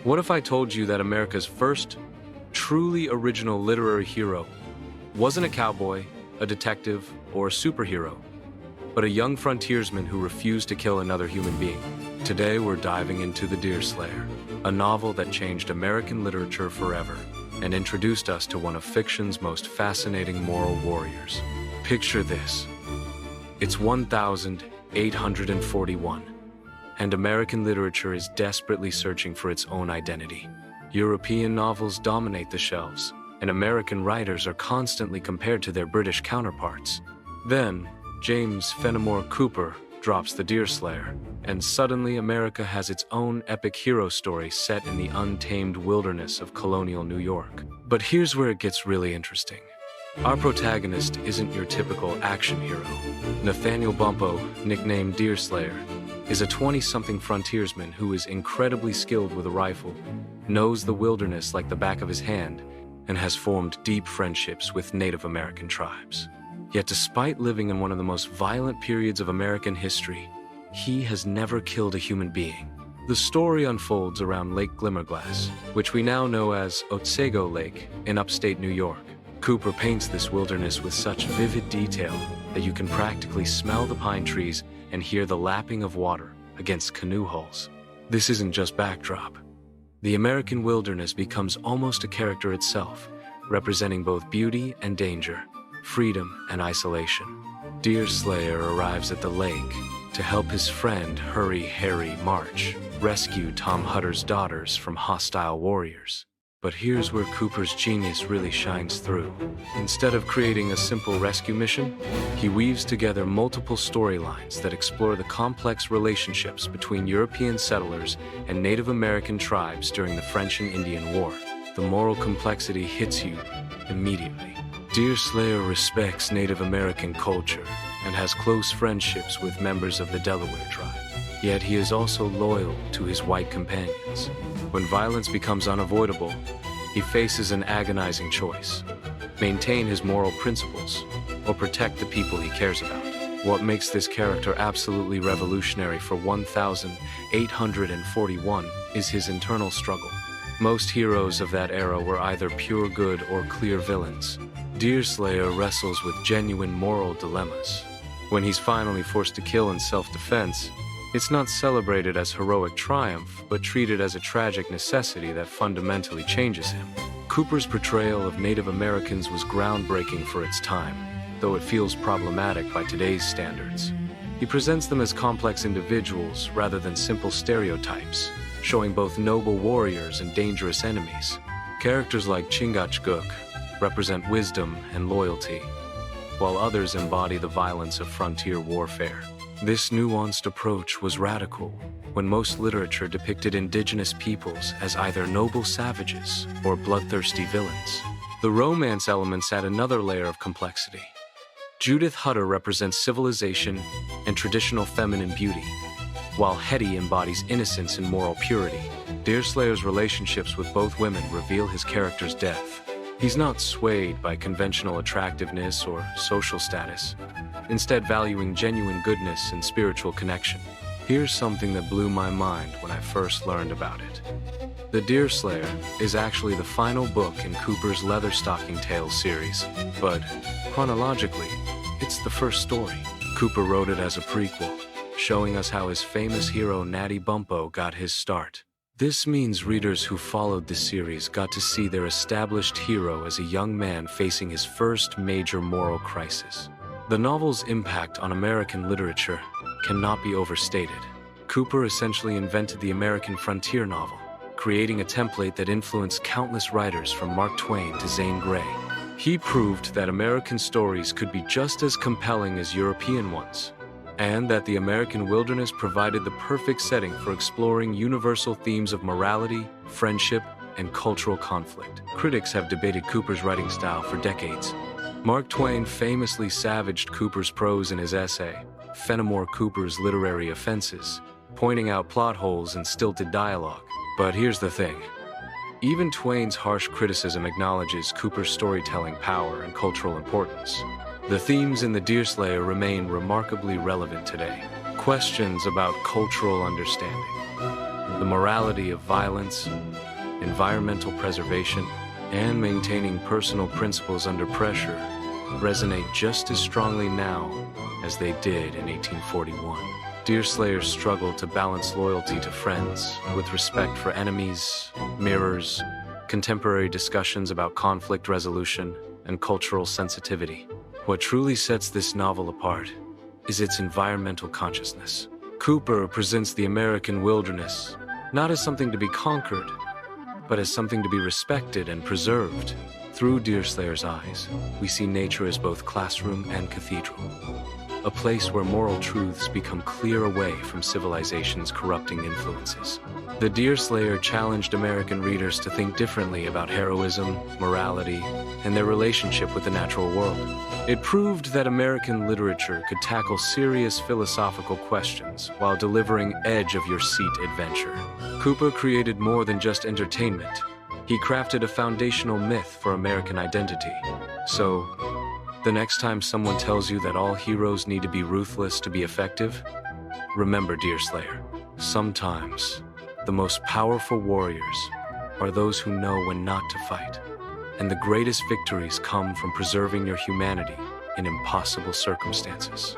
What if I told you that America's first, truly original literary hero wasn't a cowboy, a detective, or a superhero, but a young frontiersman who refused to kill another human being? Today we're diving into The Deerslayer, a novel that changed American literature forever and introduced us to one of fiction's most fascinating moral warriors. Picture this. It's 1841. And American literature is desperately searching for its own identity. European novels dominate the shelves, and American writers are constantly compared to their British counterparts. Then, James Fenimore Cooper drops The Deerslayer, and suddenly America has its own epic hero story set in the untamed wilderness of colonial New York. But here's where it gets really interesting. Our protagonist isn't your typical action hero. Natty Bumppo, nicknamed Deerslayer, is a 20-something frontiersman who is incredibly skilled with a rifle, knows the wilderness like the back of his hand, and has formed deep friendships with Native American tribes. Yet despite living in one of the most violent periods of American history, he has never killed a human being. The story unfolds around Lake Glimmerglass, which we now know as Otsego Lake in upstate New York. Cooper paints this wilderness with such vivid detail that you can practically smell the pine trees and hear the lapping of water against canoe hulls. This isn't just backdrop. The American wilderness becomes almost a character itself, representing both beauty and danger, freedom and isolation. Deerslayer arrives at the lake to help his friend Hurry Harry March rescue Tom Hutter's daughters from hostile warriors. But here's where Cooper's genius really shines through. Instead of creating a simple rescue mission, he weaves together multiple storylines that explore the complex relationships between European settlers and Native American tribes during the French and Indian War. The moral complexity hits you immediately. Deerslayer respects Native American culture and has close friendships with members of the Delaware tribe. Yet he is also loyal to his white companions. When violence becomes unavoidable, he faces an agonizing choice: maintain his moral principles or protect the people he cares about. What makes this character absolutely revolutionary for 1841 is his internal struggle. Most heroes of that era were either pure good or clear villains. Deerslayer wrestles with genuine moral dilemmas. When he's finally forced to kill in self-defense, it's not celebrated as heroic triumph, but treated as a tragic necessity that fundamentally changes him. Cooper's portrayal of Native Americans was groundbreaking for its time, though it feels problematic by today's standards. He presents them as complex individuals rather than simple stereotypes, showing both noble warriors and dangerous enemies. Characters like Chingachgook represent wisdom and loyalty, while others embody the violence of frontier warfare. This nuanced approach was radical when most literature depicted indigenous peoples as either noble savages or bloodthirsty villains. The romance elements add another layer of complexity. Judith Hutter represents civilization and traditional feminine beauty, while Hetty embodies innocence and moral purity. Deerslayer's relationships with both women reveal his character's depth. He's not swayed by conventional attractiveness or social status, instead valuing genuine goodness and spiritual connection. Here's something that blew my mind when I first learned about it. The Deerslayer is actually the final book in Cooper's Leatherstocking Tales series, but chronologically, it's the first story. Cooper wrote it as a prequel, showing us how his famous hero Natty Bumppo got his start. This means readers who followed the series got to see their established hero as a young man facing his first major moral crisis. The novel's impact on American literature cannot be overstated. Cooper essentially invented the American frontier novel, creating a template that influenced countless writers from Mark Twain to Zane Grey. He proved that American stories could be just as compelling as European ones, and that the American wilderness provided the perfect setting for exploring universal themes of morality, friendship, and cultural conflict. Critics have debated Cooper's writing style for decades. Mark Twain famously savaged Cooper's prose in his essay, Fenimore Cooper's Literary Offenses, pointing out plot holes and stilted dialogue. But here's the thing. Even Twain's harsh criticism acknowledges Cooper's storytelling power and cultural importance. The themes in The Deerslayer remain remarkably relevant today. Questions about cultural understanding, The morality of violence, environmental preservation, and maintaining personal principles under pressure resonate just as strongly now as they did in 1841. Deerslayer's struggle to balance loyalty to friends with respect for enemies mirrors contemporary discussions about conflict resolution and cultural sensitivity. What truly sets this novel apart is its environmental consciousness. Cooper presents the American wilderness not as something to be conquered, but as something to be respected and preserved. Through Deerslayer's eyes, we see nature as both classroom and cathedral, a place where moral truths become clear away from civilization's corrupting influences. The Deerslayer challenged American readers to think differently about heroism, morality, and their relationship with the natural world. It proved that American literature could tackle serious philosophical questions while delivering edge-of-your-seat adventure. Cooper created more than just entertainment. He crafted a foundational myth for American identity. So, the next time someone tells you that all heroes need to be ruthless to be effective, remember Deerslayer. Sometimes, the most powerful warriors are those who know when not to fight. And the greatest victories come from preserving your humanity in impossible circumstances.